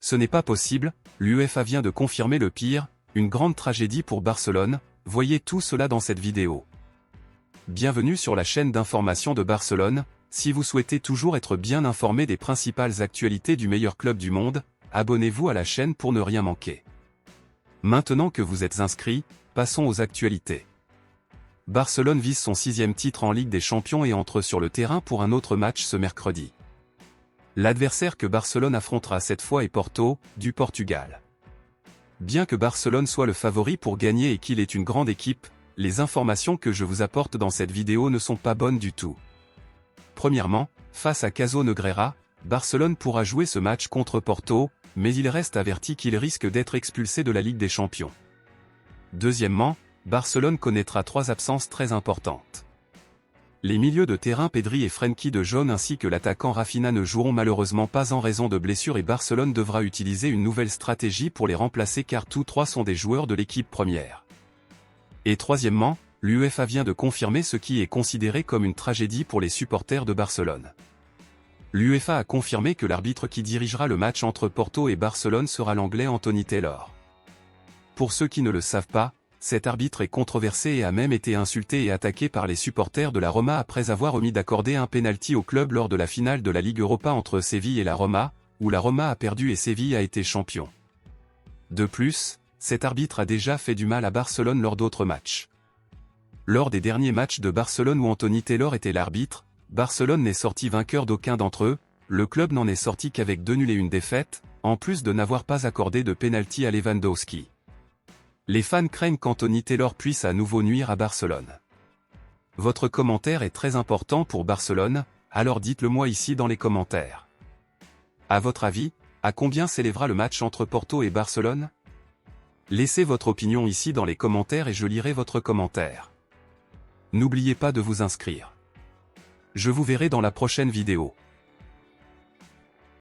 Ce n'est pas possible, l'UEFA vient de confirmer le pire, une grande tragédie pour Barcelone, voyez tout cela dans cette vidéo. Bienvenue sur la chaîne d'information de Barcelone, si vous souhaitez toujours être bien informé des principales actualités du meilleur club du monde, abonnez-vous à la chaîne pour ne rien manquer. Maintenant que vous êtes inscrit, passons aux actualités. Barcelone vise son 6e titre en Ligue des Champions et entre sur le terrain pour un autre match ce mercredi. L'adversaire que Barcelone affrontera cette fois est Porto, du Portugal. Bien que Barcelone soit le favori pour gagner et qu'il est une grande équipe, les informations que je vous apporte dans cette vidéo ne sont pas bonnes du tout. Premièrement, face à Caso Negreira, Barcelone pourra jouer ce match contre Porto, mais il reste averti qu'il risque d'être expulsé de la Ligue des Champions. Deuxièmement, Barcelone connaîtra 3 absences très importantes. Les milieux de terrain Pedri et Frenkie de Jong ainsi que l'attaquant Rafinha ne joueront malheureusement pas en raison de blessures et Barcelone devra utiliser une nouvelle stratégie pour les remplacer car tous 3 sont des joueurs de l'équipe première. Et troisièmement, l'UEFA vient de confirmer ce qui est considéré comme une tragédie pour les supporters de Barcelone. L'UEFA a confirmé que l'arbitre qui dirigera le match entre Porto et Barcelone sera l'anglais Anthony Taylor. Pour ceux qui ne le savent pas, cet arbitre est controversé et a même été insulté et attaqué par les supporters de la Roma après avoir omis d'accorder un pénalty au club lors de la finale de la Ligue Europa entre Séville et la Roma, où la Roma a perdu et Séville a été champion. De plus, cet arbitre a déjà fait du mal à Barcelone lors d'autres matchs. Lors des derniers matchs de Barcelone où Anthony Taylor était l'arbitre, Barcelone n'est sorti vainqueur d'aucun d'entre eux, le club n'en est sorti qu'avec 2 nuls et une défaite, en plus de n'avoir pas accordé de pénalty à Lewandowski. Les fans craignent qu'Anthony Taylor puisse à nouveau nuire à Barcelone. Votre commentaire est très important pour Barcelone, alors dites-le moi ici dans les commentaires. À votre avis, à combien s'élèvera le match entre Porto et Barcelone? Laissez votre opinion ici dans les commentaires et je lirai votre commentaire. N'oubliez pas de vous inscrire. Je vous verrai dans la prochaine vidéo.